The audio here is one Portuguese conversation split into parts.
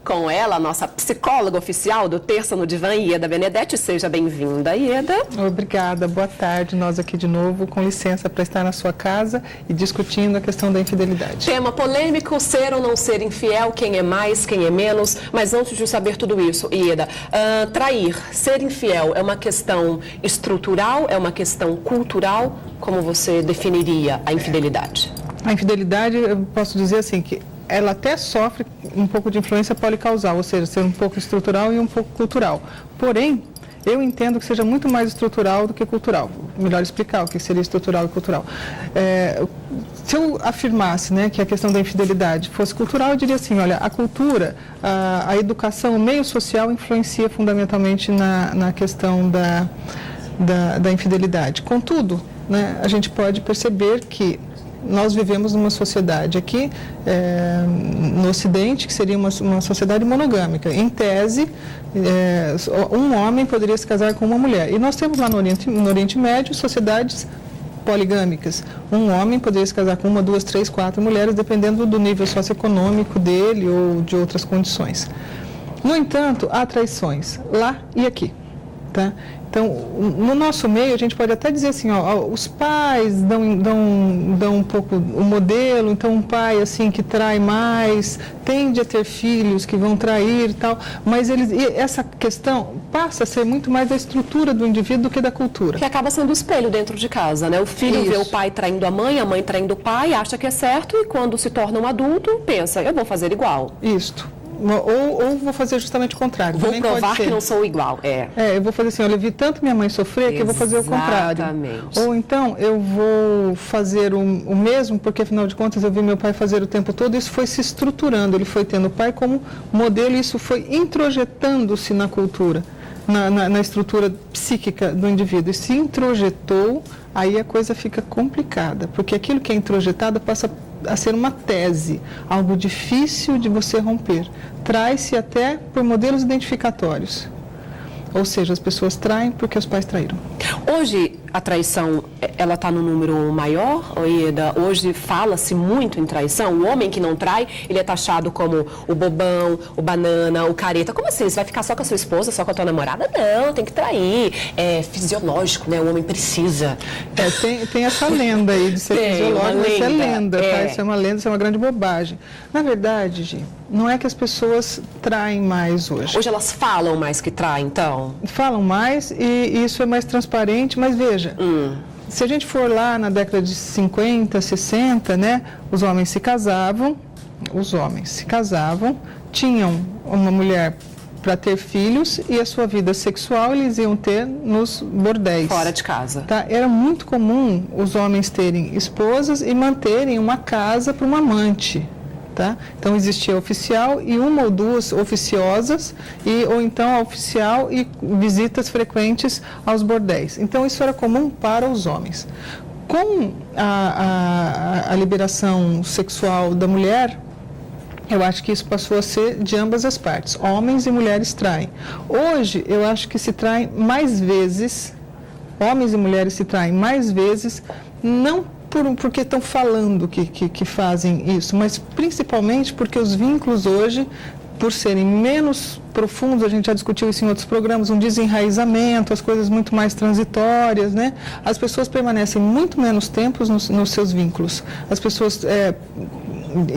com ela, a nossa psicóloga oficial do Terça no Divã, Ieda Benedetti. Seja bem-vinda, Ieda. Obrigada, boa tarde. Nós aqui de novo, com licença para estar na sua casa e discutindo a questão da infidelidade. Tema polêmico, ser ou não ser infiel, quem é mais, quem é menos. Mas antes de saber tudo isso, Ieda, trair, ser infiel é uma questão estrutural, é uma questão cultural? Como você definiria a infidelidade? A infidelidade, eu posso dizer assim, que ela até sofre um pouco de influência policausal, ou seja, ser um pouco estrutural e um pouco cultural. Porém, eu entendo que seja muito mais estrutural do que cultural. Melhor explicar o que seria estrutural e cultural. Se eu afirmasse, né, que a questão da infidelidade fosse cultural, eu diria assim, olha, a cultura, a educação, o meio social influencia fundamentalmente na questão da infidelidade. Contudo, né, a gente pode perceber que nós vivemos numa sociedade aqui, no Ocidente, que seria uma sociedade monogâmica. Em tese, um homem poderia se casar com uma mulher. E nós temos lá no Oriente Médio sociedades poligâmicas. Um homem poderia se casar com uma, duas, três, quatro mulheres, dependendo do nível socioeconômico dele ou de outras condições. No entanto, há traições lá e aqui. Tá? Então, no nosso meio, a gente pode até dizer assim, os pais dão um pouco o modelo, então um pai assim que trai mais, tende a ter filhos que vão trair e tal, mas essa questão passa a ser muito mais da estrutura do indivíduo do que da cultura. Que acaba sendo o espelho dentro de casa, né? O filho vê o pai traindo a mãe traindo o pai, acha que é certo e quando se torna um adulto, pensa, eu vou fazer igual. Isto. Ou vou fazer justamente o contrário. Vou provar que não sou igual. Eu vou fazer assim, eu vi tanto minha mãe sofrer que eu vou fazer o contrário. Ou então eu vou fazer o mesmo, porque afinal de contas eu vi meu pai fazer o tempo todo, isso foi se estruturando, ele foi tendo o pai como modelo e isso foi introjetando-se na cultura, na estrutura psíquica do indivíduo. E se introjetou, aí a coisa fica complicada, porque aquilo que é introjetado passa a ser uma tese, algo difícil de você romper. Trai-se até por modelos identificatórios. Ou seja, as pessoas traem porque os pais traíram. Hoje, a traição, ela está no número maior, Ieda? Hoje fala-se muito em traição. O homem que não trai, ele é taxado como o bobão, o banana, o careta. Como assim? Você vai ficar só com a sua esposa, só com a tua namorada? Não, tem que trair. É fisiológico, né? O homem precisa. Tem essa lenda aí de ser fisiológico, mas isso é lenda, tá? Isso é uma lenda, isso é uma grande bobagem. Na verdade, Gi, não é que as pessoas traem mais hoje. Hoje elas falam mais que traem, então? Falam mais e isso é mais transparente, mas veja, se a gente for lá na década de 50, 60, né, os homens se casavam, tinham uma mulher para ter filhos e a sua vida sexual eles iam ter nos bordéis. Fora de casa. Tá? Era muito comum os homens terem esposas e manterem uma casa para uma amante. Tá? Então existia oficial e uma ou duas oficiosas, ou então a oficial e visitas frequentes aos bordéis. Então isso era comum para os homens. Com a liberação sexual da mulher, eu acho que isso passou a ser de ambas as partes. Homens e mulheres traem. Hoje, eu acho que se traem mais vezes, homens e mulheres se traem mais vezes, não porque estão falando que fazem isso, mas principalmente porque os vínculos hoje, por serem menos profundos, a gente já discutiu isso em outros programas, um desenraizamento, as coisas muito mais transitórias, né? As pessoas permanecem muito menos tempo nos seus vínculos. As pessoas,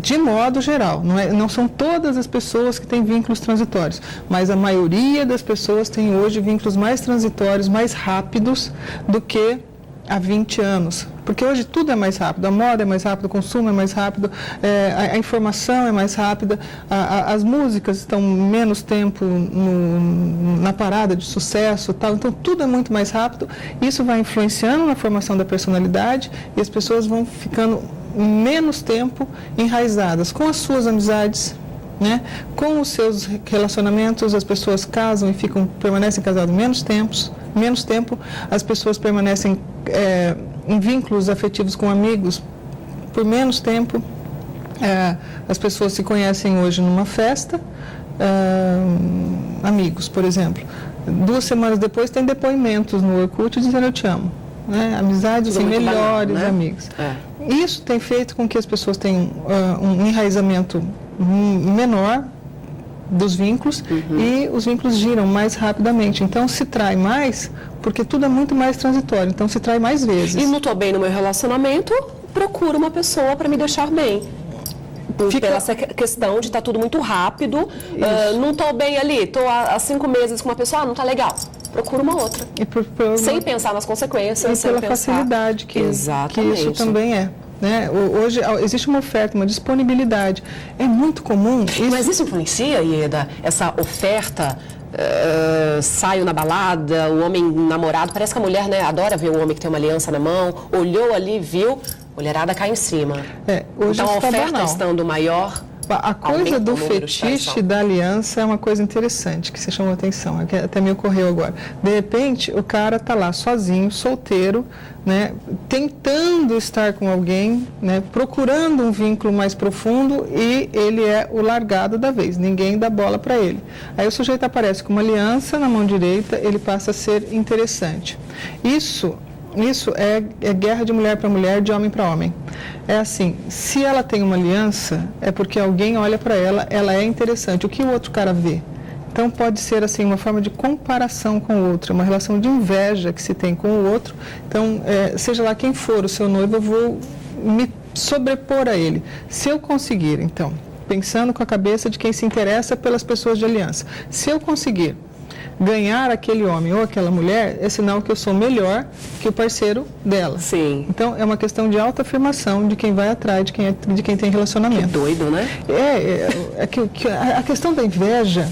de modo geral, não são todas as pessoas que têm vínculos transitórios, mas a maioria das pessoas tem hoje vínculos mais transitórios, mais rápidos do que há 20 anos. Porque hoje tudo é mais rápido, a moda é mais rápida, o consumo é mais rápido, a informação é mais rápida, as músicas estão menos tempo na parada de sucesso, tal. Então tudo é muito mais rápido, isso vai influenciando na formação da personalidade e as pessoas vão ficando menos tempo enraizadas com as suas amizades, né? Com os seus relacionamentos, as pessoas casam e permanecem casadas menos tempo, as pessoas permanecem em vínculos afetivos com amigos por menos tempo, as pessoas se conhecem hoje numa festa, amigos, por exemplo. 2 semanas depois tem depoimentos no Orkut dizendo eu te amo. Né? Amizades assim, melhores, banal, né? Amigos. Isso tem feito com que as pessoas tenham um enraizamento menor, dos vínculos e os vínculos giram mais rapidamente. Então, se trai mais, porque tudo é muito mais transitório. Então, se trai mais vezes. E não estou bem no meu relacionamento, procuro uma pessoa para me deixar bem. Pela essa questão de estar tudo muito rápido. Não estou bem ali, estou há 5 meses com uma pessoa, não está legal. Procura uma outra. Sem pensar nas consequências. E pela facilidade que isso também é. Né? Hoje existe uma oferta, uma disponibilidade. É muito comum. Mas isso influencia, Ieda, essa oferta? Saio na balada, o homem namorado, parece que a mulher, né, adora ver o homem que tem uma aliança na mão, olhou ali, viu, mulherada cai em cima. Hoje então a oferta banal. Estando maior. A coisa do fetiche da aliança é uma coisa interessante, que você chamou a atenção, que até me ocorreu agora. De repente, o cara está lá sozinho, solteiro, né, tentando estar com alguém, né, procurando um vínculo mais profundo e ele é o largado da vez, ninguém dá bola para ele. Aí o sujeito aparece com uma aliança na mão direita, ele passa a ser interessante. Isso é guerra de mulher para mulher, de homem para homem. É assim, se ela tem uma aliança, é porque alguém olha para ela, ela é interessante. O que o outro cara vê? Então pode ser assim uma forma de comparação com o outro, uma relação de inveja que se tem com o outro. Então, seja lá quem for o seu noivo, eu vou me sobrepor a ele. Se eu conseguir, então, pensando com a cabeça de quem se interessa pelas pessoas de aliança, se eu conseguir ganhar aquele homem ou aquela mulher, é sinal que eu sou melhor que o parceiro dela. Sim. Então, é uma questão de autoafirmação de quem vai atrás, de quem tem relacionamento. Que doido, né? A questão da inveja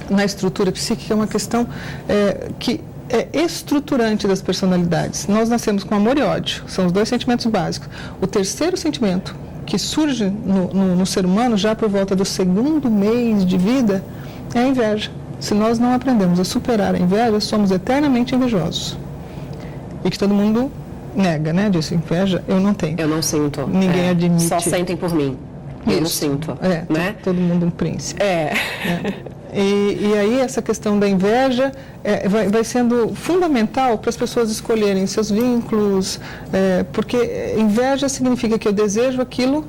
na estrutura psíquica é uma questão que é estruturante das personalidades. Nós nascemos com amor e ódio, são os 2 sentimentos básicos. O terceiro sentimento que surge no ser humano, já por volta do 2º mês de vida, é a inveja. Se nós não aprendemos a superar a inveja, somos eternamente invejosos. E que todo mundo nega, né? Diz, inveja, eu não tenho. Eu não sinto. Ninguém admite. Só sentem por mim. Eu não sinto. Né? Todo mundo um príncipe. E aí essa questão da inveja vai sendo fundamental para as pessoas escolherem seus vínculos, porque inveja significa que eu desejo aquilo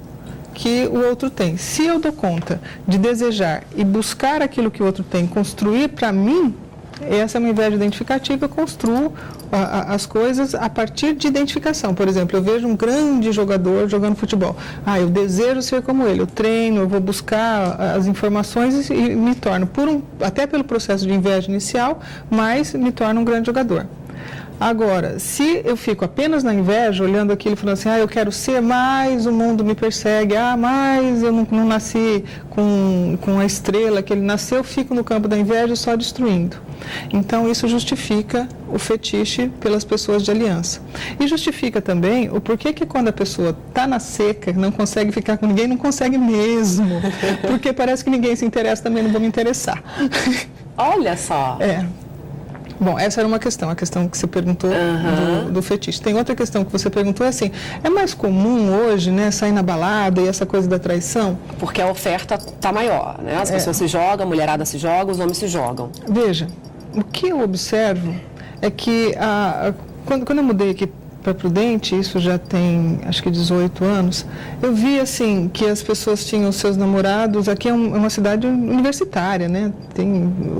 que o outro tem. Se eu dou conta de desejar e buscar aquilo que o outro tem, construir para mim, essa é uma inveja identificativa, eu construo as coisas a partir de identificação. Por exemplo, eu vejo um grande jogador jogando futebol. Eu desejo ser como ele, eu treino, eu vou buscar as informações e me torno, até pelo processo de inveja inicial, mas me torno um grande jogador. Agora, se eu fico apenas na inveja, olhando aquilo e falando assim, eu quero ser, mas o mundo me persegue, mas eu não nasci com a estrela que ele nasceu, eu fico no campo da inveja só destruindo. Então, isso justifica o fetiche pelas pessoas de aliança. E justifica também o porquê que quando a pessoa está na seca, não consegue ficar com ninguém, não consegue mesmo. Porque parece que ninguém se interessa, também não vou me interessar. Olha só! Bom, essa era uma questão, a questão que você perguntou do fetiche. Tem outra questão que você perguntou, assim, é mais comum hoje, né, sair na balada e essa coisa da traição? Porque a oferta está maior, né? As pessoas se jogam, a mulherada se joga, os homens se jogam. Veja, o que eu observo é que quando eu mudei aqui para Prudente, isso já tem acho que 18 anos, eu vi assim que as pessoas tinham seus namorados, aqui é uma cidade universitária, né?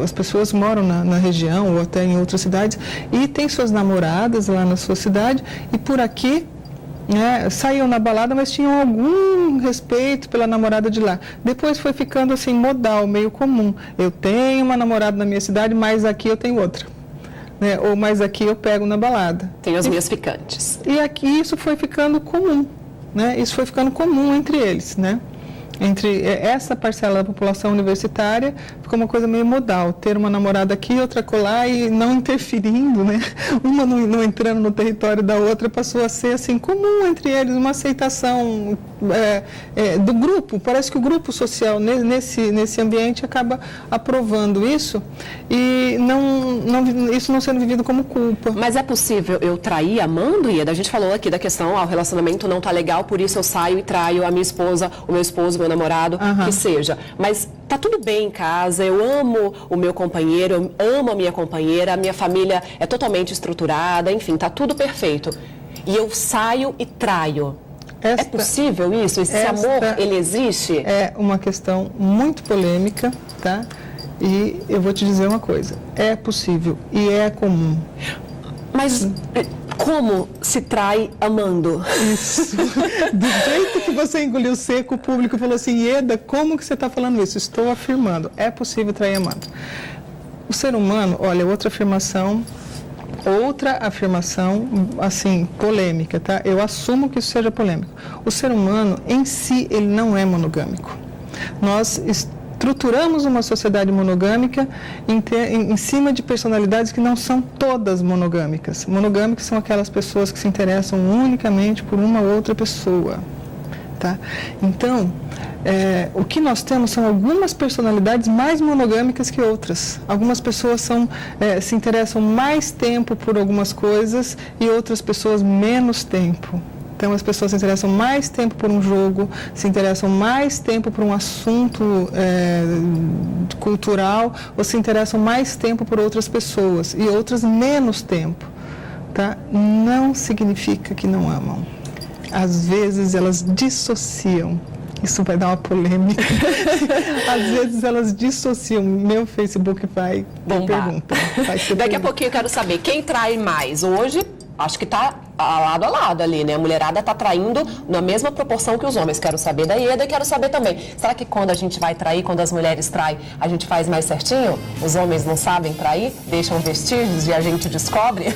As pessoas moram na região ou até em outras cidades e tem suas namoradas lá na sua cidade e por aqui, né, saíam na balada, mas tinham algum respeito pela namorada de lá. Depois foi ficando assim modal, meio comum. Eu tenho uma namorada na minha cidade, mas aqui eu tenho outra. Ou mais aqui eu pego na balada. Tem as minhas ficantes. E aqui isso foi ficando comum, né? Isso foi ficando comum entre eles, né? Entre essa parcela da população universitária, ficou uma coisa meio modal, ter uma namorada aqui, outra colar e não interferindo, né? Uma não entrando no território da outra, passou a ser assim comum entre eles, uma aceitação do grupo. Parece que o grupo social nesse ambiente acaba aprovando isso e isso não sendo vivido como culpa. Mas é possível eu trair amando, Ieda? A gente falou aqui da questão, o relacionamento não está legal, por isso eu saio e traio a minha esposa, o meu esposo, meu namorado, que seja. Mas tá tudo bem em casa, eu amo o meu companheiro, eu amo a minha companheira, a minha família é totalmente estruturada, enfim, tá tudo perfeito. E eu saio e traio. É possível isso? Esse amor, ele existe? É uma questão muito polêmica, tá? E eu vou te dizer uma coisa, é possível e é comum. Mas como se trai amando? Isso. Do jeito que você engoliu seco, o público falou assim, Ieda, como que você está falando isso? Estou afirmando, é possível trair amando. O ser humano, olha, outra afirmação, assim, polêmica, tá? Eu assumo que isso seja polêmico. O ser humano, em si, ele não é monogâmico. Nós estruturamos uma sociedade monogâmica em cima de personalidades que não são todas monogâmicas. Monogâmicas são aquelas pessoas que se interessam unicamente por uma outra pessoa, tá? Então, o que nós temos são algumas personalidades mais monogâmicas que outras. Algumas pessoas se interessam mais tempo por algumas coisas e outras pessoas menos tempo. Então, as pessoas se interessam mais tempo por um jogo, se interessam mais tempo por um assunto cultural, ou se interessam mais tempo por outras pessoas, e outras menos tempo. Tá? Não significa que não amam. Às vezes, elas dissociam. Isso vai dar uma polêmica. Às vezes, elas dissociam. Meu Facebook vai ter pergunta. Daqui a pouquinho eu quero saber, quem trai mais? Hoje, acho que está lado a lado ali, né? A mulherada está traindo na mesma proporção que os homens. Quero saber da Ieda e quero saber também. Será que quando a gente vai trair, quando as mulheres traem, a gente faz mais certinho? Os homens não sabem trair? Deixam vestígios e a gente descobre?